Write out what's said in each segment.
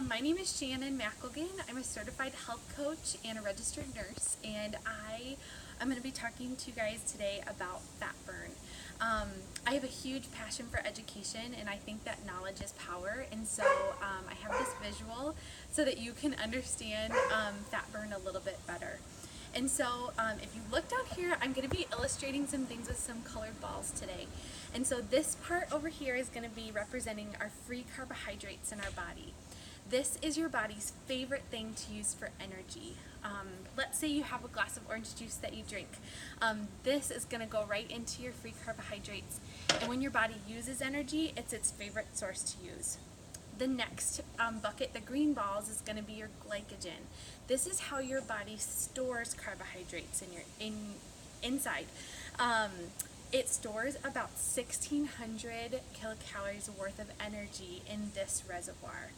My name is Shannon McElgain. I'm a certified health coach and a registered nurse, and I'm going to be talking to you guys today about fat burn. I have a huge passion for education, and I think that knowledge is power, and so I have this visual so that you can understand fat burn a little bit better. And so if you look down here, I'm going to be illustrating some things with some colored balls today. And so this part over here is going to be representing our free carbohydrates in our body. This is your body's favorite thing to use for energy. Let's say you have a glass of orange juice that you drink. This is going to go right into your free carbohydrates. And when your body uses energy, it's its favorite source to use. The next bucket, the green balls, is going to be your glycogen. This is how your body stores carbohydrates inside. It stores about 1,600 kilocalories worth of energy in this reservoir.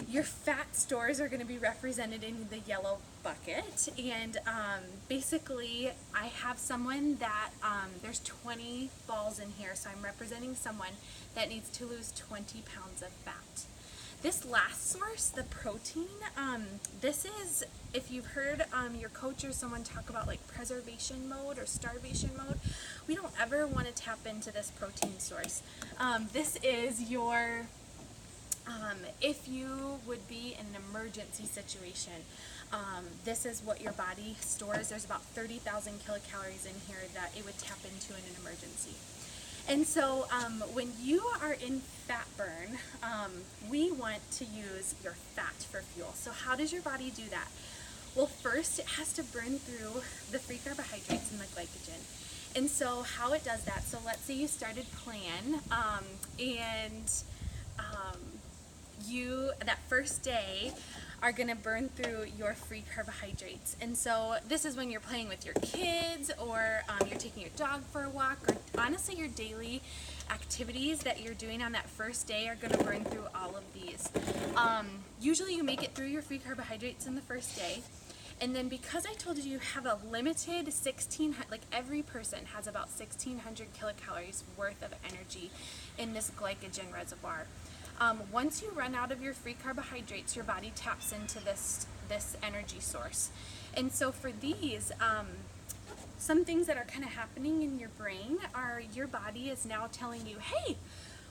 Your fat stores are going to be represented in the yellow bucket, and basically I have someone that there's 20 balls in here, so I'm representing someone that needs to lose 20 pounds of fat. This last source, the protein, this is, if you've heard your coach or someone talk about like preservation mode or starvation mode, we don't ever want to tap into this protein source. This is your if you would be in an emergency situation, this is what your body stores. There's about 30,000 kilocalories in here that it would tap into in an emergency. And so when you are in fat burn, we want to use your fat for fuel. So how does your body do that? Well, first it has to burn through the free carbohydrates and the glycogen. And so how it does that, so let's say you started plan you, that first day, are going to burn through your free carbohydrates. And so this is when you're playing with your kids, or you're taking your dog for a walk, or honestly your daily activities that you're doing on that first day are going to burn through all of these. Usually you make it through your free carbohydrates in the first day. And then because I told you have a limited 1,600, like every person has about 1,600 kilocalories worth of energy in this glycogen reservoir. Once you run out of your free carbohydrates, your body taps into this energy source. And so for these, some things that are kind of happening in your brain are your body is now telling you, hey,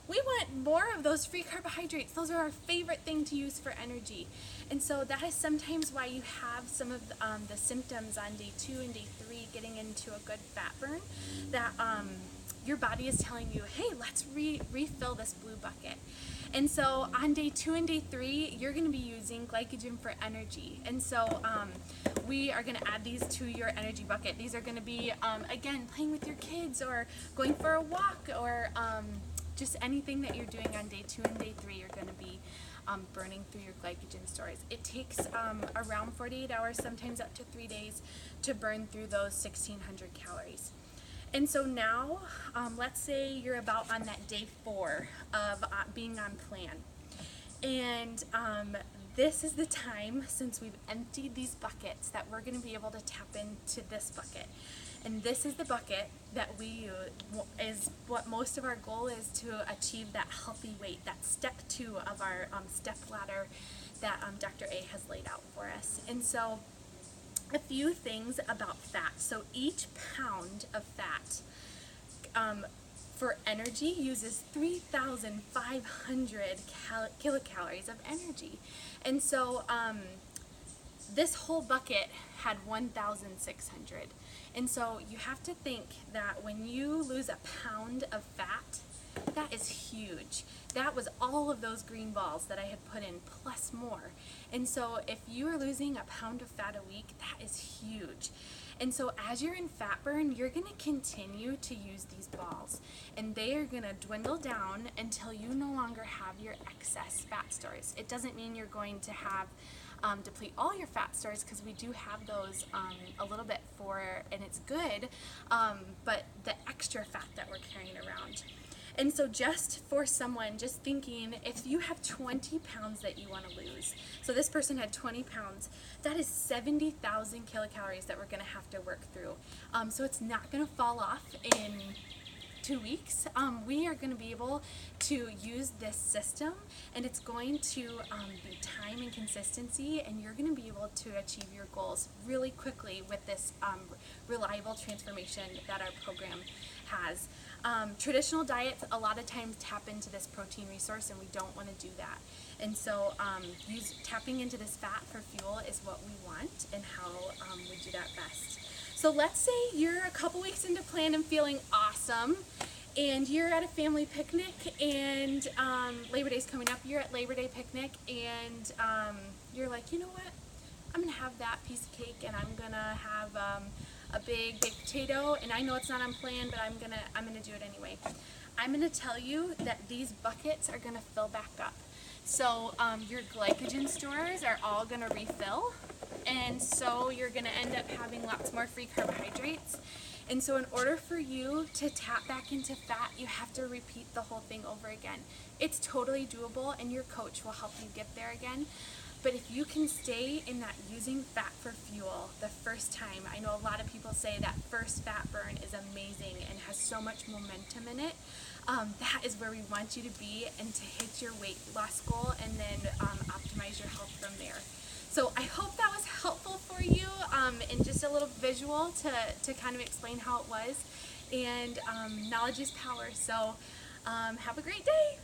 we want more of those free carbohydrates. Those are our favorite thing to use for energy. And so that is sometimes why you have some of the symptoms on day 2 and day 3 getting into a good fat burn, that your body is telling you, hey, let's refill this blue bucket. And so on day 2 and day 3, you're going to be using glycogen for energy. And so we are going to add these to your energy bucket. These are going to be, again, playing with your kids or going for a walk, or just anything that you're doing on day 2 and day 3, you're going to be burning through your glycogen stores. It takes around 48 hours, sometimes up to 3 days, to burn through those 1,600 calories. And so now, let's say you're about on that day 4 of being on plan. And this is the time, since we've emptied these buckets, that we're going to be able to tap into this bucket. And this is the bucket that we use, is what most of our goal is, to achieve that healthy weight, that step 2 of our step ladder that Dr. A has laid out for us. And so a few things about fat. So each pound of fat for energy uses 3,500 kilocalories of energy. And so this whole bucket had 1,600. And so you have to think that when you lose a pound of fat, that is huge. That was all of those green balls that I had put in, plus more. And so if you are losing a pound of fat a week, that is huge. And so as you're in fat burn, you're going to continue to use these balls, and they are going to dwindle down until you no longer have your excess fat stores. It doesn't mean you're going to have deplete all your fat stores, because we do have those a little bit for, and it's good, but the extra fat that we're carrying around. And so just for someone, just thinking, if you have 20 pounds that you want to lose, so this person had 20 pounds, that is 70,000 kilocalories that we're going to have to work through. So it's not going to fall off in 2 weeks, we are going to be able to use this system, and it's going to be time and consistency, and you're going to be able to achieve your goals really quickly with this reliable transformation that our program has. Traditional diets a lot of times tap into this protein resource, and we don't want to do that. And so tapping into this fat for fuel is what we want, and how we do that best. So let's say you're a couple weeks into plan and feeling awesome, and you're at a family picnic, and Labor Day's coming up. You're at Labor Day picnic, and you're like, you know what? I'm gonna have that piece of cake, and I'm gonna have a big baked potato, and I know it's not on plan, but I'm gonna do it anyway. I'm gonna tell you that these buckets are gonna fill back up. So your glycogen stores are all gonna refill, and so you're gonna end up having lots more free carbohydrates. And so in order for you to tap back into fat, you have to repeat the whole thing over again. It's totally doable, and your coach will help you get there again. But if you can stay in that using fat for fuel the first time, I know a lot of people say that first fat burn is amazing and has so much momentum in it. That is where we want you to be, and to hit your weight loss goal, and then optimize your health from there. So I hope that was helpful for you, and just a little visual to kind of explain how it was. And knowledge is power. So have a great day.